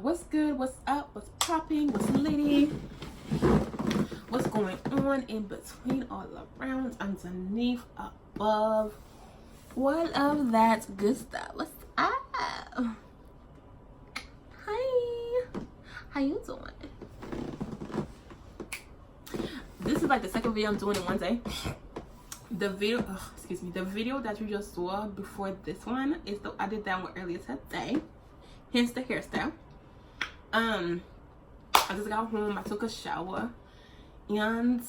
What's good? What's up? What's popping? What's litty? What's going on in between, all around, underneath, above, all of that good stuff? What's up? Hi, how you doing? This is like the second video I'm doing in one day. The video, the video that you just saw before this one is I did that one earlier today. Hence the hairstyle. I just got home, I took a shower, and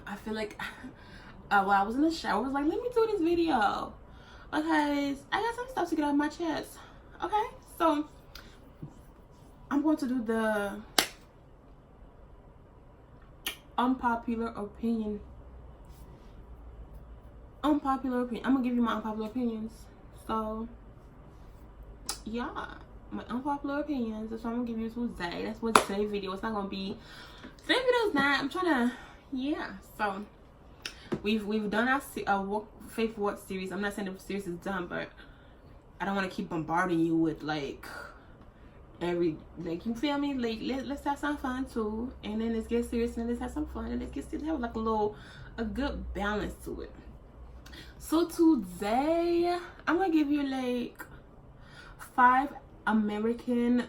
I feel like while I was in the shower, I was like, let me do this video because I got some stuff to get off my chest. Okay, so I'm going to do the unpopular opinion. I'm gonna give you my unpopular opinions. So yeah, my unpopular opinions. That's what I'm gonna give you today. That's what today's video. It's not gonna be. Today's video is not. I'm trying to. Yeah. So we've done our faith walk series. I'm not saying the series is done, but I don't want to keep bombarding you with like you feel me? Like let's have some fun too, and then let's get serious and let's have some fun and let's have like a good balance to it. So today I'm gonna give you like 5 American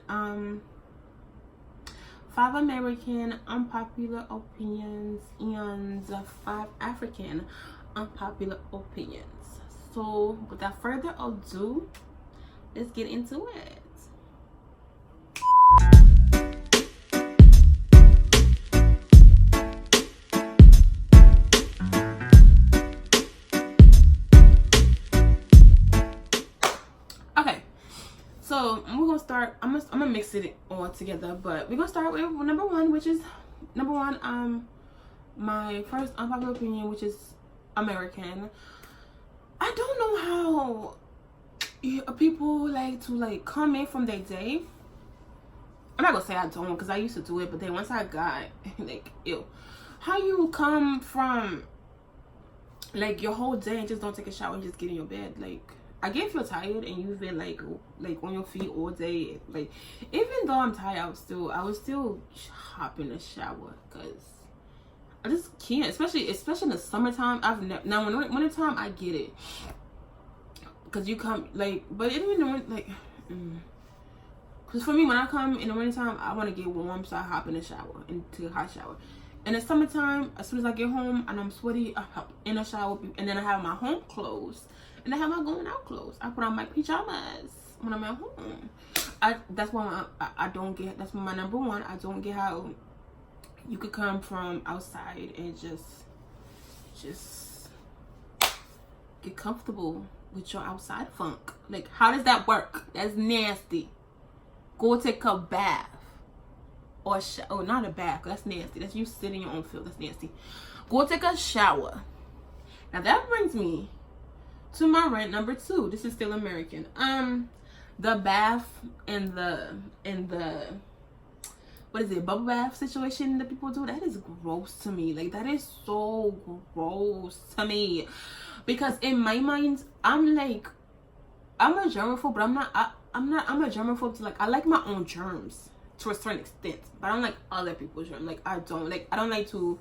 unpopular opinions and 5 African unpopular opinions. So without further ado, let's get into it. So we're gonna start. I'm gonna mix it all together, but we're gonna start with number one, my first unpopular opinion, which is American. I don't know how people like to come in from their day. I'm not gonna say I don't, because I used to do it, but then once I got ew, how you come from your whole day and just don't take a shower and just get in your bed. I get feel tired and you've been like on your feet all day. Even though I'm tired, I would still hop in the shower because I just can't. Especially in the summertime. Now when wintertime I get it because you come but even in because for me when I come in the wintertime I want to get warm, so I hop in the shower and take a hot shower. In the summertime, as soon as I get home and I'm sweaty, I hop in the shower and then I have my home clothes. And I have my going out clothes. I put on my pajamas when I'm at home. That's why I don't get. That's my number one. I don't get how you could come from outside and just get comfortable with your outside funk. How does that work? That's nasty. Go take a bath or not a bath. That's nasty. That's you sitting in your own field. That's nasty. Go take a shower. Now that brings me to my rant number 2. This is still American. The bath and the what is it, bubble bath situation that people do, that is gross to me. That is so gross to me, because in my mind I'm a germaphobe, but I'm a germaphobe to I like my own germs to a certain extent, but I don't like other people's germs. I don't like to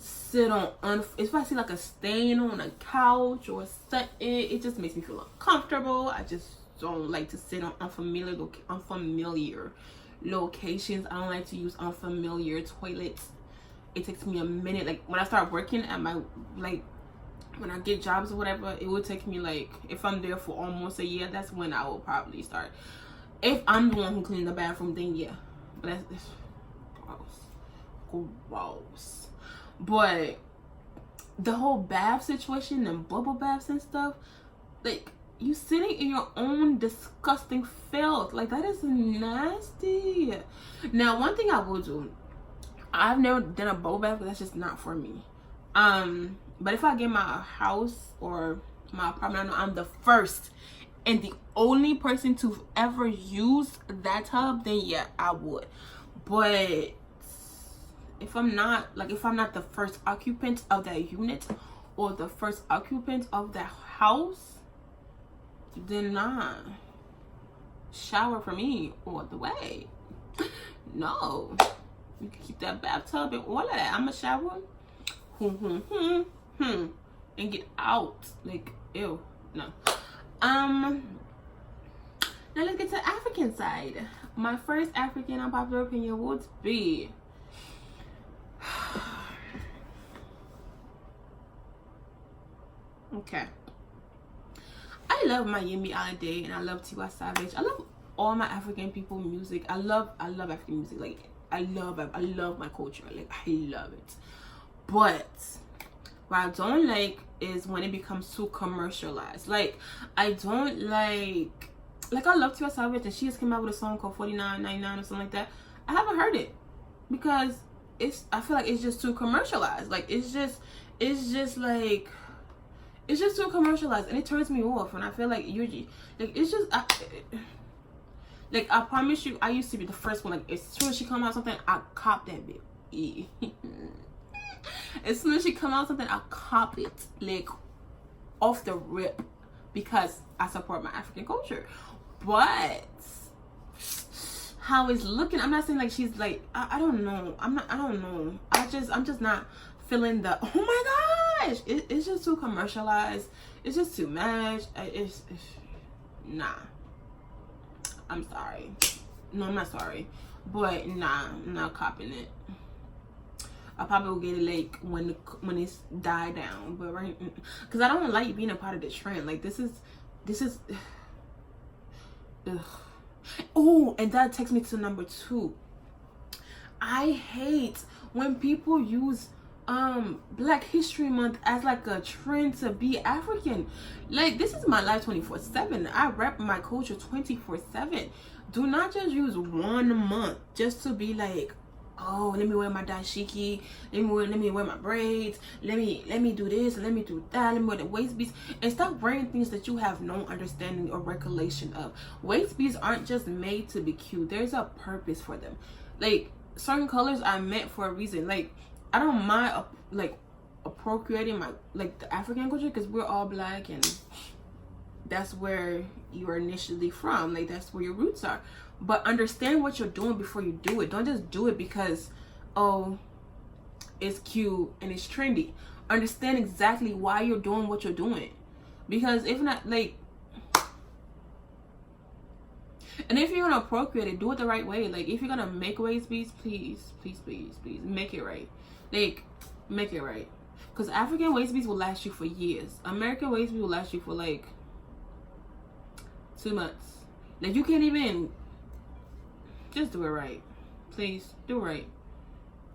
sit on if I see a stain on a couch or something, it just makes me feel uncomfortable. I just don't like to sit on unfamiliar locations. I don't like to use unfamiliar toilets. It takes me a minute. When I start working at my when I get jobs or whatever, it will take me if I'm there for almost a year, that's when I will probably start. If I'm the one who cleans the bathroom, then yeah. But that's gross. But the whole bath situation and bubble baths and stuff, you sitting in your own disgusting filth, that is nasty. Now one thing I will do, I've never done a bubble bath, but that's just not for me. But if I get my house or my apartment, I know I'm the first and the only person to ever use that tub, then yeah, I would. But if I'm not the first occupant of that unit or the first occupant of that house, then nah. Shower for me all the way. No. You can keep that bathtub and all of that. I'ma shower. And get out. Like, ew. No. Now let's get to the African side. My first African unpopular opinion would be okay. I love Miami Holiday and I love Tiwa Savage. I love all my African people music. I love African music. Like I love my culture. Like I love it. But what I don't like is when it becomes too commercialized. Like I don't like I love Tiwa Savage and she just came out with a song called 49.99 or something like that. I haven't heard it because I feel like it's just too commercialized. Like it's just like it's just too commercialized and it turns me off. And I feel like you're like it's just like I promise you, I used to be the first one. Like as soon as she come out something, I cop that bitch. As soon as she come out something, I cop it like off the rip because I support my African culture. But how it's looking, I'm not saying like she's like I don't know. I don't know. I'm just not feeling the oh my gosh. It's just too commercialized. It's just too much. It's nah. I'm sorry. No, I'm not sorry. But nah, I'm not copping it. I probably will get it like when it's died down. But right, because I don't like being a part of the trend. Like this is ugh. Oh, and that takes me to number 2. I hate when people use Black History Month as like a trend to be African. Like this is my life 24/7. I rep my culture 24/7. Do not just use 1 month just to be like, oh, let me wear my dashiki, let me wear my braids, let me do this, let me do that, let me wear the waist beads, and stop wearing things that you have no understanding or recollection of. Waist beads aren't just made to be cute. There's a purpose for them. Like certain colors are meant for a reason. Like I don't mind like appropriating my like the African culture because we're all Black and that's where you are initially from. Like that's where your roots are. But understand what you're doing before you do it. Don't just do it because oh it's cute and it's trendy. Understand exactly why you're doing what you're doing. Because if not, like, and if you're gonna appropriate it, do it the right way. Like if you're gonna make waist beads, please make it right. Like make it right. Because African waist beads will last you for years. American waist beads will last you for like 2 months. Like you can't even just do it right. Please do it right.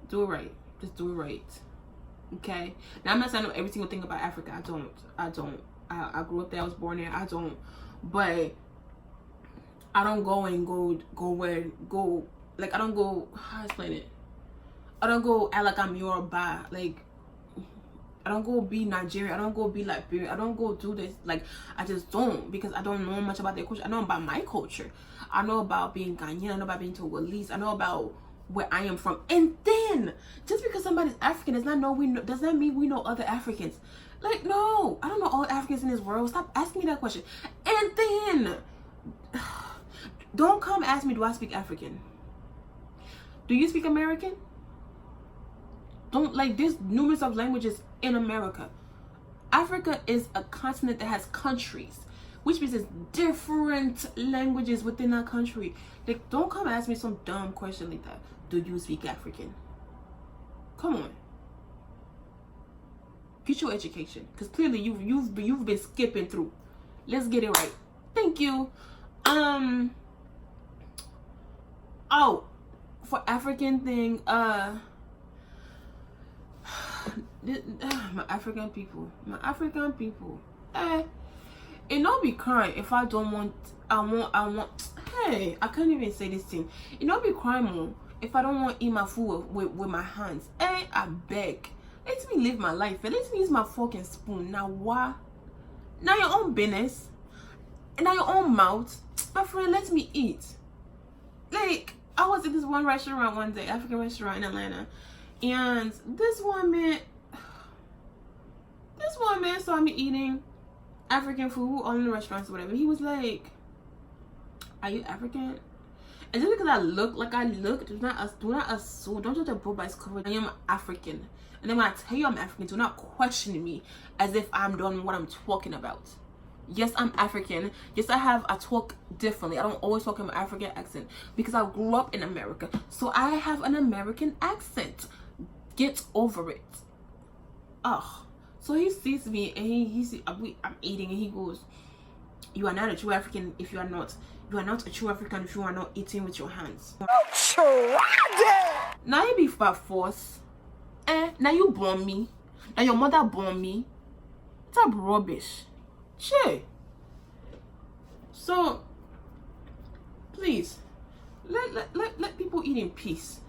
Do it right. Just do it right. Okay. Now I'm not saying I know every single thing about Africa. I don't. I grew up there. I was born there. I don't. But I don't go like I don't go. How to explain it? I don't go act like I'm Yoruba. Like I don't go be Nigerian. I don't go be Liberian. I don't go do this. Like I just don't because I don't know much about their culture. I know about my culture. I know about being Ghanaian. I know about being Togolese. I know about where I am from. And then just because somebody's African does not mean we know other Africans. Like no, I don't know all Africans in this world. Stop asking me that question. And then don't come ask me, do I speak African? Do you speak American? Don't, like, there's numerous of languages in America. Africa is a continent that has countries, which means there's different languages within that country. Like, don't come ask me some dumb question like that. Do you speak African? Come on. Get your education, because clearly you've been skipping through. Let's get it right. Thank you. Oh, for African thing, my African people, it don't be crying if I don't want, hey, I can't even say this thing. It don't be crying more if I don't want to eat my food with my hands. Hey, I beg. Let me live my life. Let me use my fork and spoon. Now what? Now your own business. in your own mouth. My friend, let me eat. Like, I was at this one restaurant one day, African restaurant in Atlanta, and this one man saw me eating African food all in the restaurants or whatever. He was like, "Are you African?" And just because I look like I look, do not assume. Don't judge a book by its cover. I am African, and then when I tell you I'm African, do not question me as if I'm doing what I'm talking about. Yes, I'm African. Yes, I talk differently. I don't always talk in my African accent because I grew up in America, so I have an American accent. Get over it. Ugh. So he sees me and I'm eating, and he goes, "You are not a true African if you are not. You are not a true African if you are not eating with your hands." Now you be by force. Now you born me. Now your mother born me. It's a rubbish. Shit. So please let people eat in peace.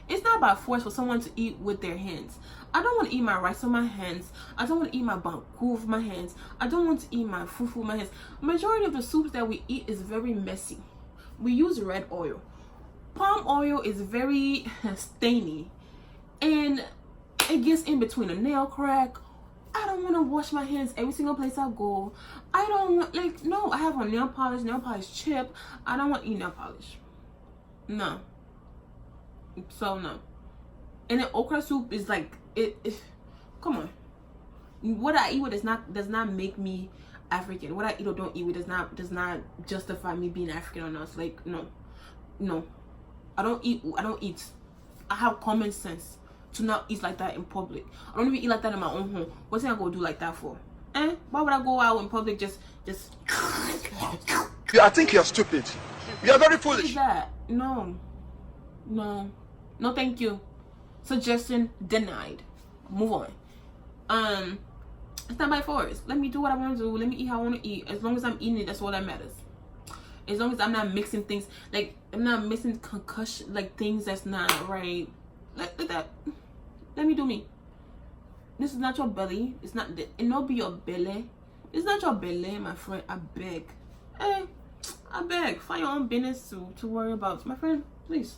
It's not by force for someone to eat with their hands. I don't want to eat my rice with my hands. I don't want to eat my banku with my hands. I don't want to eat my fufu with my hands. Majority of the soups that we eat is very messy. We use red oil. Palm oil is very stainy, and it gets in between a nail crack. I don't want to wash my hands every single place I go. I don't want, like, no, I have a nail polish chip. I don't want to eat nail polish. No. So no. And then okra soup is like it come on. What I eat with does not make me African. What I eat or don't eat with does not justify me being African or not. It's like no. I don't eat. I have common sense to not eat like that in public. I don't even eat like that in my own home. What's I gonna do like that for? Why would I go out in public just I think you're stupid. You are very foolish. What is that? No, thank you. Suggestion denied. Move on. It's not by force. Let me do what I want to do. Let me eat how I want to eat. As long as I'm eating it, that's all that matters. As long as I'm not mixing things, like I'm not mixing concussion, like things that's not right. Like that. Let me do me. This is not your belly. It's not. It not be your belly. It's not your belly, my friend. I beg. I beg. Find your own business to worry about, my friend. Please.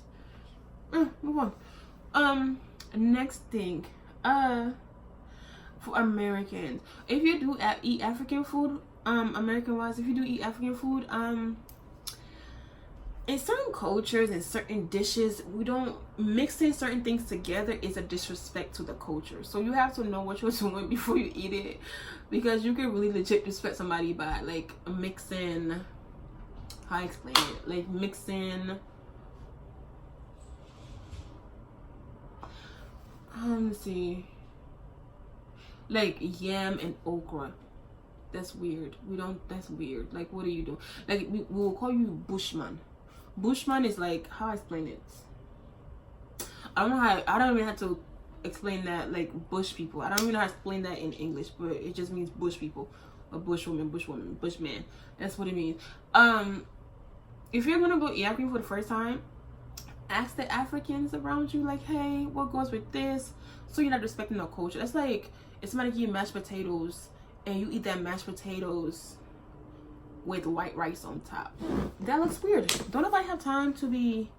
Move on. Next thing. For Americans, if you do eat African food, American wise, if you do eat African food, in certain cultures and certain dishes, we don't mixing certain things together is a disrespect to the culture. So you have to know what you're doing before you eat it, because you can really legit respect somebody by like mixing. How I explain it? Like mixing. Let's see. Like yam and okra. That's weird. That's weird. Like, what are you doing? Like, we will call you bushman. Bushman is like, how I explain it? I don't even have to explain that, like bush people. I don't even know how to explain that in English, but it just means bush people. A bushwoman, bushman. That's what it means. If you're gonna go eat African for the first time, ask the Africans around you, like, hey, what goes with this? So you're not respecting their culture. That's like if somebody give you mashed potatoes and you eat that mashed potatoes with white rice on top. That looks weird. Don't nobody have time to be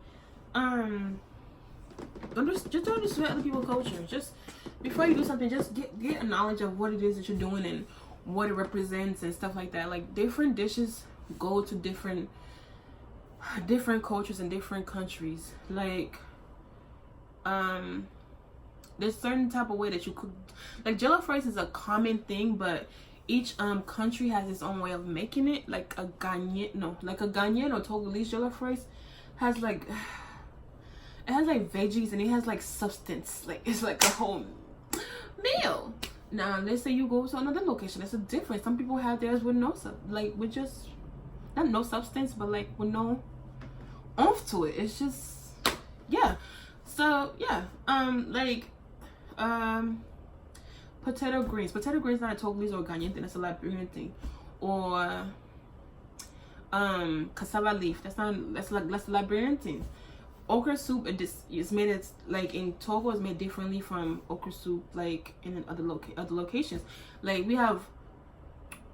don't disrespect other people's culture. Just before you do something, just get a knowledge of what it is that you're doing and what it represents and stuff like that. Like, different dishes go to different cultures and different countries. Like, there's certain type of way that you cook. Like, jollof rice is a common thing, but each country has its own way of making it. Like a Ghanaian or Togolese jollof rice has like, it has like veggies and it has like substance. Like, it's like a whole meal. Now let's say you go to another location, it's a difference. Some people have theirs with no with just not no substance, but like with no oomph to it. It's just, yeah. So yeah, potato greens. Potato greens not a Togolese or Ghanaian thing. That's a Liberian thing. Or cassava leaf. That's a Liberian thing. Okra soup is made like in Togo is made differently from okra soup like in other locations. Like, we have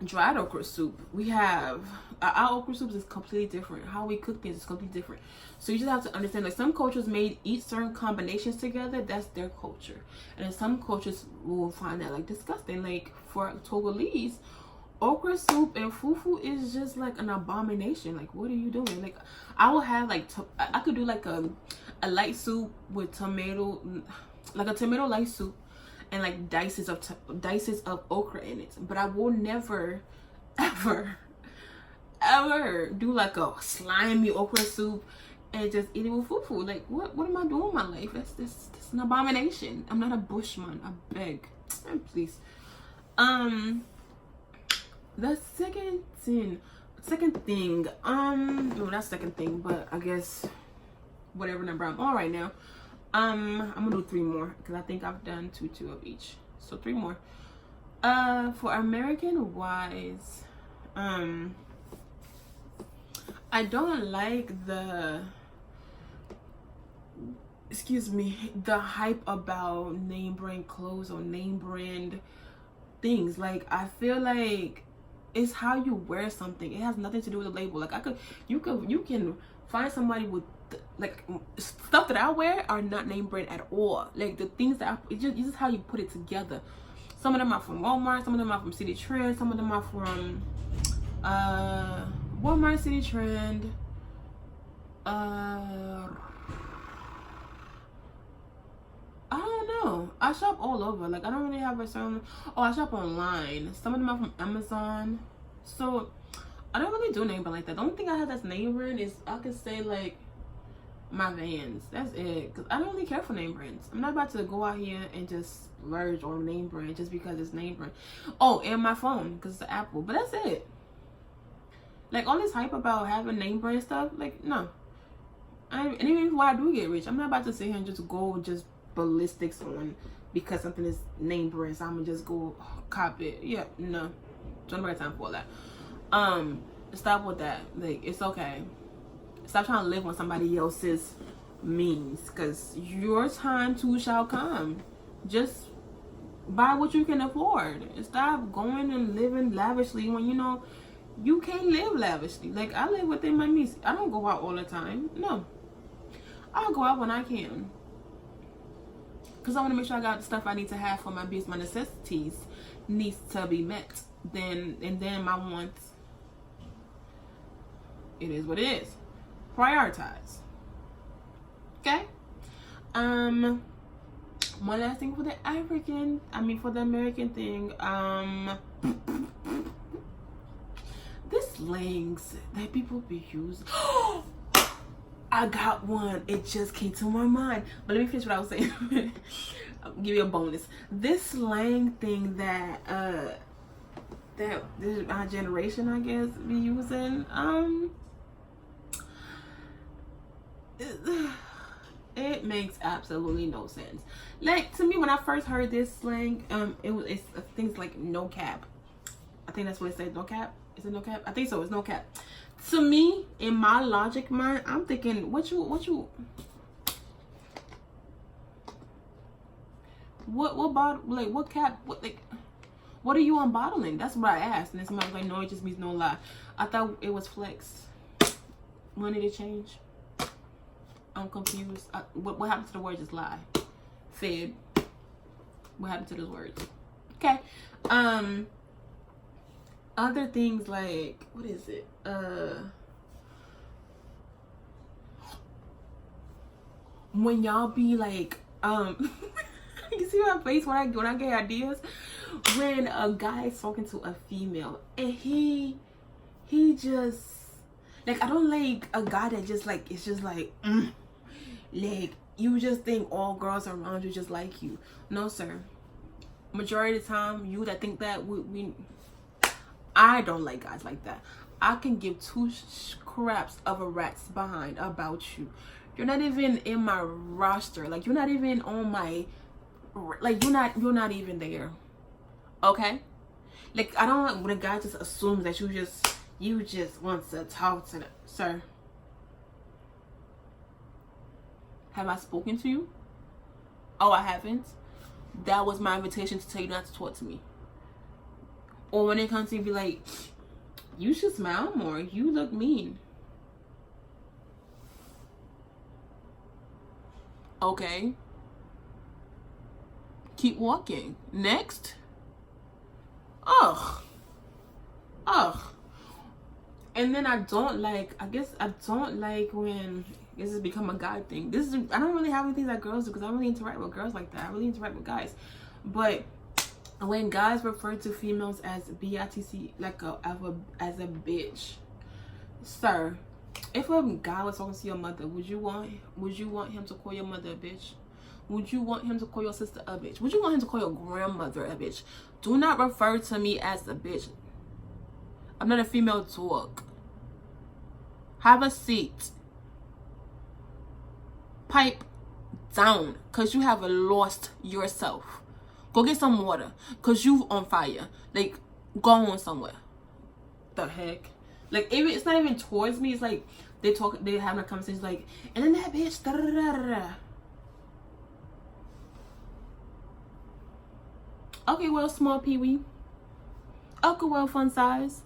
dried okra soup. We have our okra soup is completely different. How we cook things is completely different. So you just have to understand, like, some cultures may eat certain combinations together. That's their culture, and then some cultures will find that like disgusting. Like for Togolese, okra soup and fufu is just like an abomination. Like, what are you doing? Like, I will have like I could do like a light soup with tomato, like a tomato light soup, and like dices of okra in it. But I will never, ever do like a slimy okra soup and just eat it with fufu. Like, what am I doing with my life? That's an abomination. I'm not a bushman. I beg, please. The second thing, no, not second thing, but I guess whatever number I'm on right now. I'm gonna do 3 more because I think I've done two of each. So 3 more. For American wise, I don't like the hype about name brand clothes or name brand things. Like, I feel like it's how you wear something. It has nothing to do with the label. Like, you can find somebody with like stuff that I wear are not name brand at all. Like, the things that it's just how you put it together. Some of them are from Walmart, some of them are from City Trend, some of them are from Walmart, City Trend, I don't know. I shop all over. Like, I don't really have a certain. Oh, I shop online. Some of them are from Amazon. So I don't really do name brand like that. The only thing I have that's name brand is, I could say, like, my Vans. That's it. Because I don't really care for name brands. I'm not about to go out here and just splurge on name brand just because it's name brand. Oh, and my phone, because it's Apple. But that's it. Like, all this hype about having name brand stuff, like, no. And even if I do get rich, I'm not about to sit here and just go just ballistics on because something is name brand, so I'm gonna just go cop it. Yeah, no. Don't have time for all that. Stop with that. Like, it's okay. Stop trying to live on somebody else's means, because your time too shall come. Just buy what you can afford and stop going and living lavishly when you know you can't live lavishly. Like, I live within my means. I don't go out all the time. No, I'll go out when I can, because I want to make sure I got the stuff I need to have for my bills. My necessities needs to be met. Then my wants, it is what it is. Prioritize. Okay. One last thing for the American thing. The slangs that people be using. I got one. It just came to my mind. But let me finish what I was saying. I'll give you a bonus. This slang thing that our generation, I guess, be using. It makes absolutely no sense. Like, to me, when I first heard this slang, it's things like no cap. I think that's what it said. No cap. Is it no cap? I think so. It's no cap. To me, in my logic mind, I'm thinking, what cap, what are you unbottling? That's what I asked, and then somebody was like, no, it just means no lie. I thought it was flex. Money to change. I'm confused. What happened to the word just lie? Fed. What happened to those words? Okay. Other things like, what is it? When y'all be like, you see my face when I get ideas? When a guy is talking to a female and he just, like, I don't like a guy that just like, it's just like, like, you just think all girls around you just like you. No, sir. Majority of the time, you that think that, I don't like guys like that. I can give 2 scraps of a rat's behind about you. You're not even in my roster. Like, you're not even on my, like, you're not even there. Okay? Like, I don't like when a guy just assumes that you just want to talk to them. Sir, have I spoken to you? Oh, I haven't? That was my invitation to tell you not to talk to me. Or when it comes to be like, you should smile more. You look mean. Okay. Keep walking. Next. Ugh. Ugh. And then I don't like when this has become a guy thing. I don't really have anything that girls do because I don't really interact with girls like that. I really interact with guys. But when guys refer to females as BITC, like as a bitch, sir, if a guy was talking to your mother, would you want him to call your mother a bitch? Would you want him to call your sister a bitch? Would you want him to call your grandmother a bitch? Do not refer to me as a bitch. I'm not a female dog. Have a seat. Pipe down, because you have lost yourself. Go get some water, because you on fire. Like, go on somewhere. The heck? Like, it's not even towards me. It's like, they having a conversation like, and then that bitch, da da da da da. Okay, well, small peewee. Okay, well, fun size.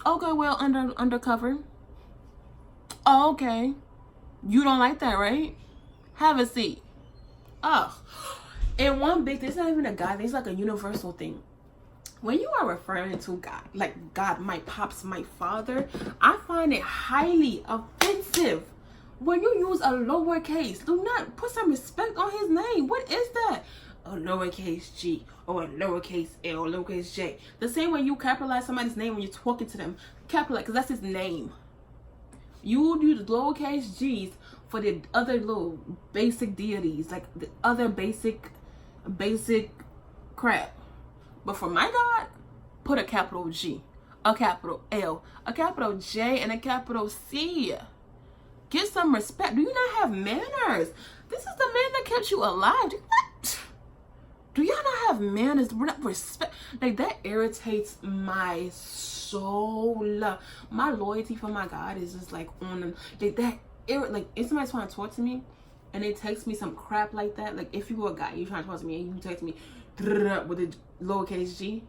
Okay, well, undercover. Oh, okay. You don't like that, right? Have a seat. Ugh. And one big thing, it's not even a guy thing, it's like a universal thing. When you are referring to God, like God, my pops, my father, I find it highly offensive when you use a lowercase. Do not put some respect on his name. What is that? A lowercase g or a lowercase l, lowercase j. The same way you capitalize somebody's name when you're talking to them. Capitalize, because that's his name. You use lowercase g's for the other little basic deities, like the other basic crap. But for my God, put a capital G, a capital L, a capital J, and a capital C. Get some respect. Do you not have manners? This is the man that kept you alive. Do y'all not have manners? Respect. Like, that irritates my soul. My loyalty for my God is just like on them. Like if somebody's trying to talk to me and they text me some crap like that, like if you were a guy, you trying to talk to me and you text me with a lowercase g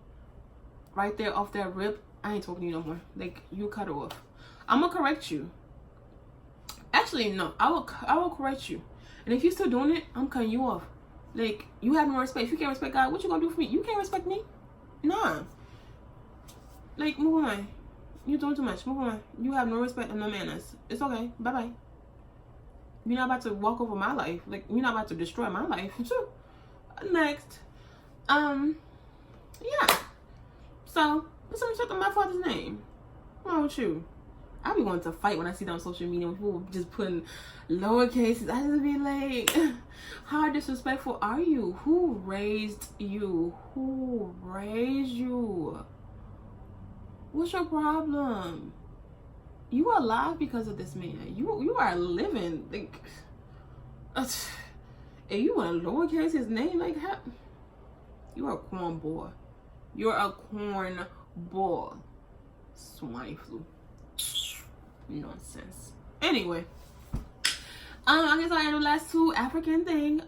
right there off that rip, I ain't talking to you no more. Like, you cut it off. I'm gonna correct you. Actually, no, I will correct you. And if you're still doing it, I'm cutting you off. Like, you have no respect. If you can't respect God, what you gonna do for me? You can't respect me? Nah. Like, move on. You're doing too much. Move on. You have no respect and no manners. It's okay. Bye-bye. You're not about to walk over my life. Like, you're not about to destroy my life. Next. Yeah. So, put some respect on my father's name. What's wrong with you? I be wanting to fight when I see that on social media when people just putting lower cases. I just be like, how disrespectful are you? Who raised you? Who raised you? What's your problem? You are alive because of this man. You are living. Like, and you want to lowercase his name? Like, how? You are a corn boy. You're a corn boy. Swine flu. Nonsense. Anyway, I guess I had the last two African thing.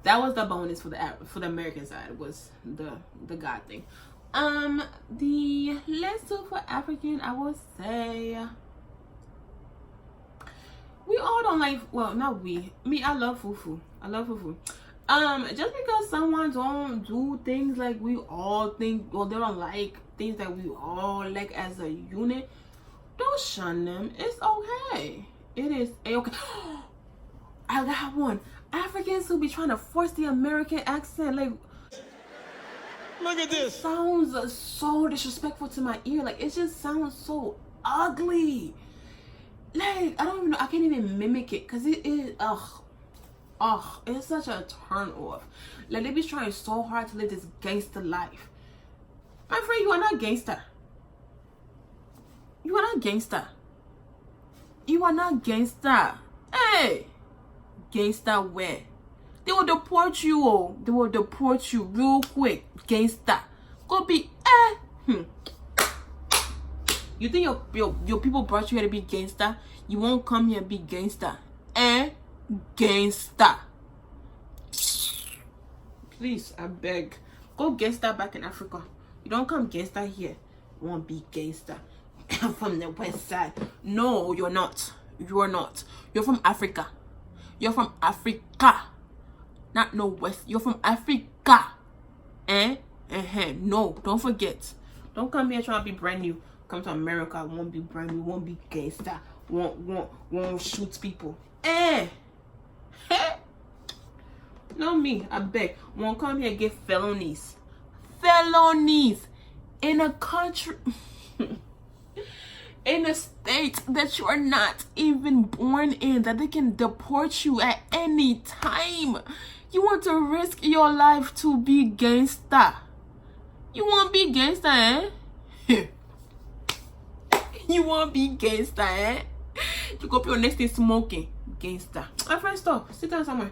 That was the bonus for the American side, was the God thing. The last two for African, I would say, we all don't like. Well, not we. Me, I love fufu. I love fufu. Just because someone don't do things like we all think, or they don't like things that we all like as a unit, don't shun them. It's okay. It is okay. I got one. Africans who be trying to force the American accent, like, Look at this. sounds so disrespectful to my ear. Like, it just sounds so ugly. Like, I don't even know. I can't even mimic it because it is it's such a turn off. Like, they be trying so hard to live this gangster life. My friend, you are not gangster. You are not gangster. You are not gangster. Hey, gangster where? They will deport you. Oh, they will deport you real quick. Gangster. Go be You think your people brought you here to be gangster? You won't come here and be gangster. Gangster. Please, I beg. Go gangster back in Africa. You don't come gangster here. You won't be gangster from the west side. No, you're not. You're not. You're from Africa. You're from Africa. Not no west. You're from Africa. No, don't forget. Don't come here trying to be brand new. Come to America, won't be brand new, won't be gangster, won't shoot people. No me, I beg. Won't come here and get felonies. Felonies in a country, in a state that you are not even born in, that they can deport you at any time. You want to risk your life to be gangster. You want to be gangster, You want to be gangster, You go up your next thing smoking. Gangster. My friend, stop. Sit down somewhere.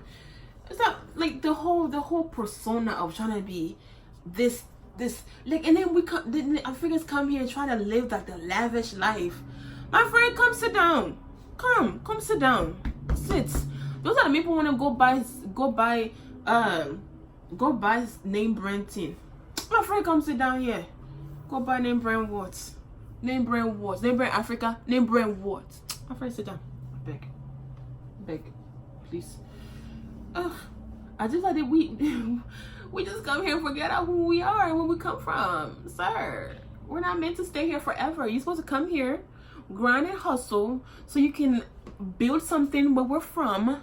It's not like the whole persona of trying to be this like, and then the Africans come here and try to live like the lavish life. My friend, come sit down. Come sit down. Sit. Those are the people want to go buy name brand thing. My friend, come sit down here. Go buy name brand what? Name brand what? Name brand Africa? Name brand what? My friend, sit down. I beg, please. I just like that we just come here and forget out who we are and where we come from, sir. We're not meant to stay here forever. You're supposed to come here, grind and hustle, so you can build something where we're from,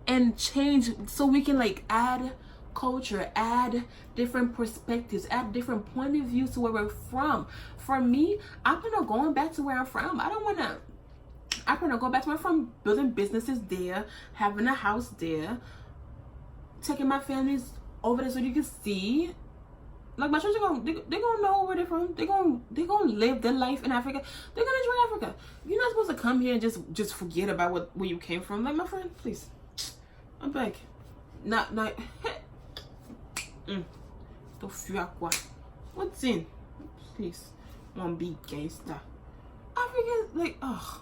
and change, so we can like add culture, add different perspectives, add different point of views to where we're from. For me, I'm gonna going back to where I'm from. I'm gonna go back to where I'm from, building businesses there, having a house there, taking my families over there so you can see. Like, my children, they're gonna know where they're from. They're gonna live their life in Africa. They're gonna enjoy Africa. You're not supposed to come here and just forget about where you came from. Like, my friend, please. I'm back. Not. Don't fuir quoi? What's in? Please. Won't be gangster. Africans, like, ugh.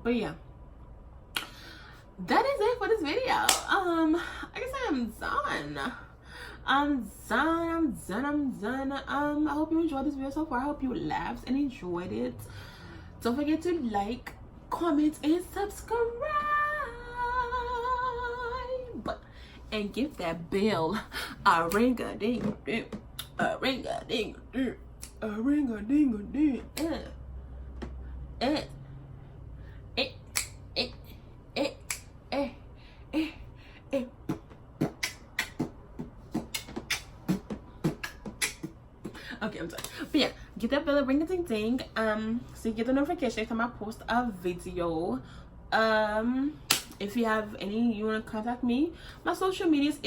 But yeah, that is it for this video. I guess I'm done. I hope you enjoyed this video so far. I hope you laughed and enjoyed it. Don't forget to like, comment, and subscribe, and give that bell a ring-a-ding-a-ding, a ring-a-ding-a-ding, a ring-a-ding-a-ding. Okay, I'm done. But yeah, give that bell a ring a ding ding, so you get the notification every time I post a video. If you have any, you want to contact me, my social medias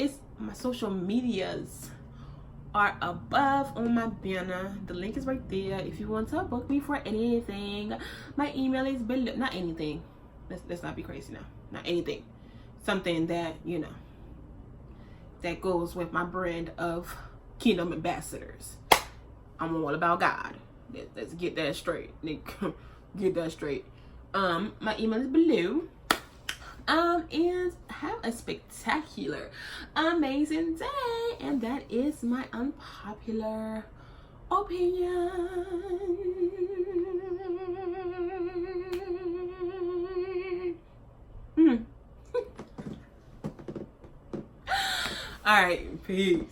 are above on my banner. The link is right there. If you want to book me for anything, my email is below. Not anything, let's not be crazy now. Not anything, something that, you know, that goes with my brand of Kingdom Ambassadors. I'm all about God. Let's get that straight. Get that straight. My email is below. And have a spectacular, amazing day. And that is my unpopular opinion. All right, peace.